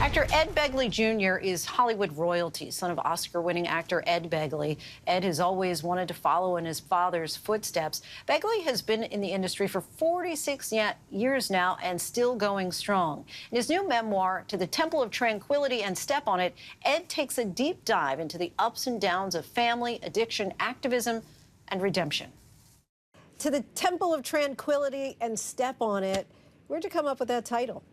Actor Ed Begley Jr. is Hollywood royalty, son of Oscar-winning actor Ed Begley. Ed has always wanted to follow in his father's footsteps. Begley has been in the industry for 46 years now and still going strong. In his new memoir, To the Temple of Tranquility and Step on It, Ed takes a deep dive into the ups and downs of family, addiction, activism, and redemption. To the Temple of Tranquility and Step on It. Where'd you come up with that title?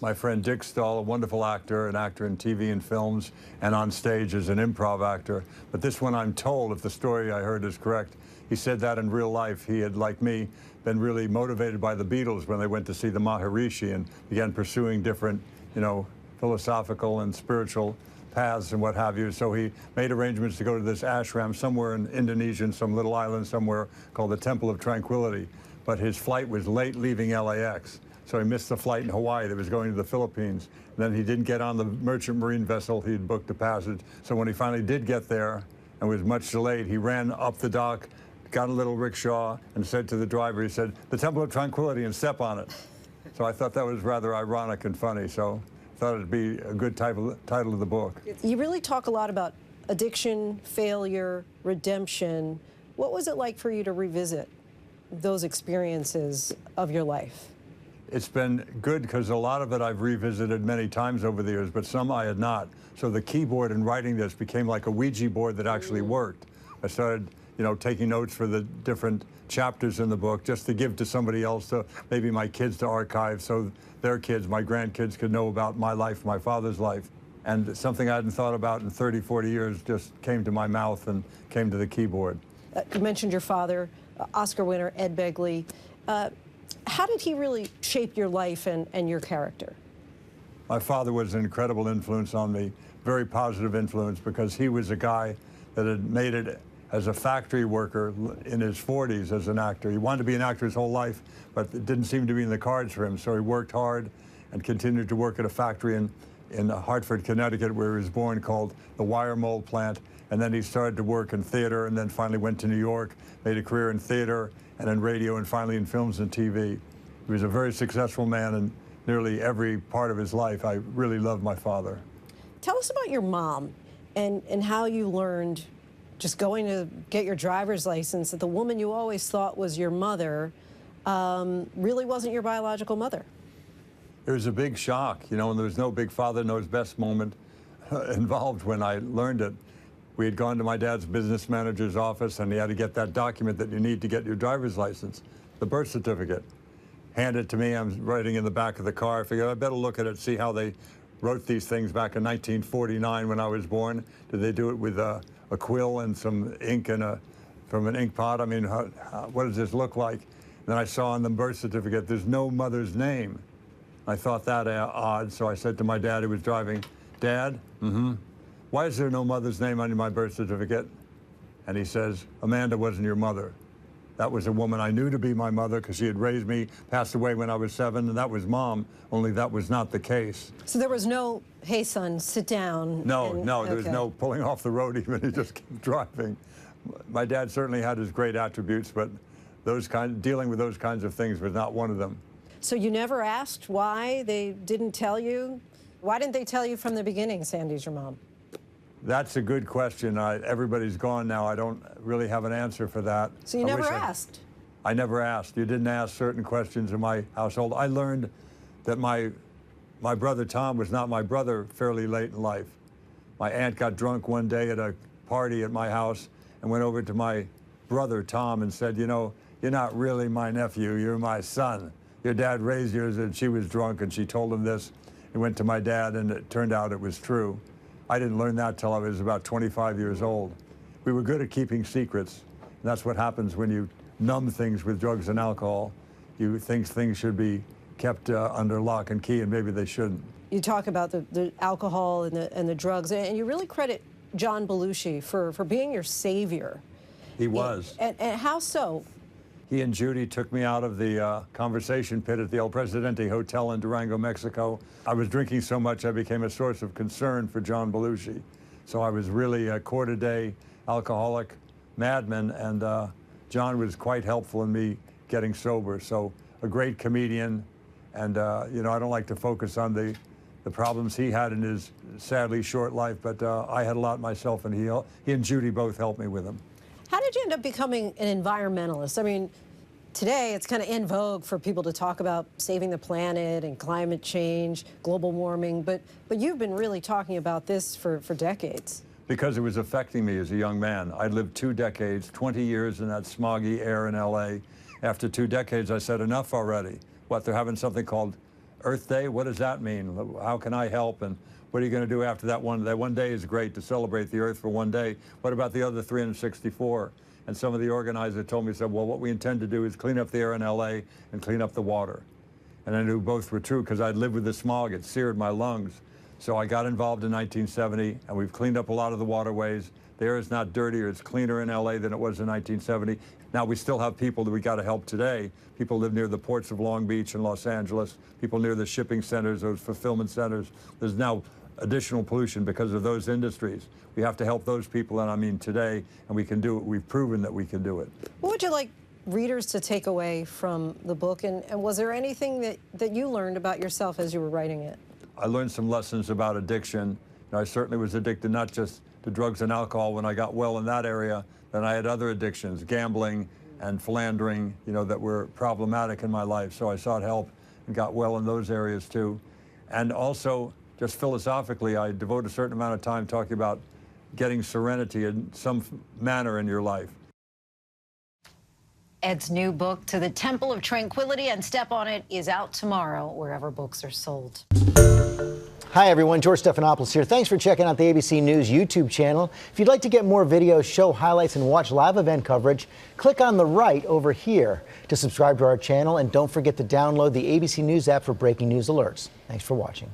My friend Dick Stahl, a wonderful actor, an actor in TV and films, and on stage as an improv actor. But this one, I'm told, if the story I heard is correct, he said that in real life he had, like me, been really motivated by the Beatles when they went to see the Maharishi and began pursuing different, philosophical and spiritual paths and what have you. So he made arrangements to go to this ashram somewhere in Indonesia, some little island somewhere called the Temple of Tranquility. But his flight was late leaving LAX. So he missed the flight in Hawaii that was going to the Philippines. And then he didn't get on the merchant marine vessel. He had booked a passage. So when he finally did get there and was much delayed, he ran up the dock, got a little rickshaw, and said to the driver, he said, "The Temple of Tranquility, and step on it." So I thought that was rather ironic and funny. So I thought it'd be a good title of the book. You really talk a lot about addiction, failure, redemption. What was it like for you to revisit those experiences of your life? It's been good because a lot of it I've revisited many times over the years, but some I had not. So the keyboard in writing this became like a Ouija board that actually worked. I started, taking notes for the different chapters in the book just to give to somebody else, to maybe my kids to archive so their kids, my grandkids, could know about my life, my father's life. And something I hadn't thought about in 30, 40 years just came to my mouth and came to the keyboard. You mentioned your father, Oscar winner Ed Begley. How did he really shape your life and your character? My father was an incredible influence on me, very positive influence, because he was a guy that had made it as a factory worker in his 40s as an actor. He wanted to be an actor his whole life, but it didn't seem to be in the cards for him, so he worked hard and continued to work at a factory in Hartford, Connecticut, where he was born, called the wire mold plant. And then he started to work in theater and then finally went to New York, made a career in theater and in radio and finally in films and TV. He was a very successful man in nearly every part of his life. I really loved my father. Tell us about your mom and how you learned, just going to get your driver's license, that the woman you always thought was your mother really wasn't your biological mother. It was a big shock, and there was no big father knows best moment involved when I learned it. We had gone to my dad's business manager's office, and he had to get that document that you need to get your driver's license, the birth certificate. Hand it to me. I'm writing in the back of the car. I figured I better look at it, see how they wrote these things back in 1949 when I was born. Did they do it with a quill and some ink and from an ink pot? I mean, what does this look like? And then I saw on the birth certificate, there's no mother's name. I thought that odd, so I said to my dad who was driving, "Dad, why is there no mother's name on my birth certificate?" And he says, "Amanda wasn't your mother. That was a woman I knew to be my mother because she had raised me, passed away when I was 7, and that was Mom, only that was not the case." So there was no, "Hey, son, sit down." No, there was no pulling off the road even. He just kept driving. My dad certainly had his great attributes, but dealing with those kinds of things was not one of them. So you never asked why they didn't tell you? Why didn't they tell you from the beginning, Sandy's your mom? That's a good question. Everybody's gone now. I don't really have an answer for that. So you never asked? I never asked. You didn't ask certain questions in my household. I learned that my brother Tom was not my brother fairly late in life. My aunt got drunk one day at a party at my house and went over to my brother Tom and said, "You're not really my nephew, you're my son. Your dad raised yours," and she was drunk and she told him this. He went to my dad and it turned out it was true. I didn't learn that till I was about 25 years old. We were good at keeping secrets. And that's what happens when you numb things with drugs and alcohol. You think things should be kept under lock and key, and maybe they shouldn't. You talk about the alcohol and the drugs, and you really credit John Belushi for being your savior. He was. And how so? He and Judy took me out of the conversation pit at the El Presidente Hotel in Durango, Mexico. I was drinking so much I became a source of concern for John Belushi. So I was really a quarter-day alcoholic madman, and John was quite helpful in me getting sober. So a great comedian, and I don't like to focus on the the problems he had in his sadly short life, but I had a lot myself, and he and Judy both helped me with them. How did you end up becoming an environmentalist? I mean, today it's kind of in vogue for people to talk about saving the planet and climate change, global warming, but you've been really talking about this for decades. Because it was affecting me as a young man. I lived 2 decades, 20 years in that smoggy air in LA. After 2 decades, I said, enough already. What, they're having something called Earth Day? What does that mean? How can I help? And what are you going to do after that one? That one day is great to celebrate the Earth for one day. What about the other 364? And some of the organizers told me, said, well, what we intend to do is clean up the air in LA and clean up the water. And I knew both were true because I'd lived with the smog. It seared my lungs. So I got involved in 1970, and we've cleaned up a lot of the waterways. The air is not dirtier. It's cleaner in LA than it was in 1970. Now, we still have people that we got to help today. People live near the ports of Long Beach and Los Angeles, people near the shipping centers, those fulfillment centers. There's now additional pollution because of those industries. We have to help those people, and I mean today, and we can do it. We've proven that we can do it. What would you like readers to take away from the book, and was there anything that you learned about yourself as you were writing it? I learned some lessons about addiction. I certainly was addicted not just to drugs and alcohol when I got well in that area, then I had other addictions, gambling and philandering, that were problematic in my life. So I sought help and got well in those areas too. And also, just philosophically, I devote a certain amount of time talking about getting serenity in some manner in your life. Ed's new book, To the Temple of Tranquility and Step on It, is out tomorrow wherever books are sold. Hi everyone, George Stephanopoulos here. Thanks for checking out the ABC News YouTube channel. If you'd like to get more videos, show highlights, and watch live event coverage, click on the right over here to subscribe to our channel, and don't forget to download the ABC News app for breaking news alerts. Thanks for watching.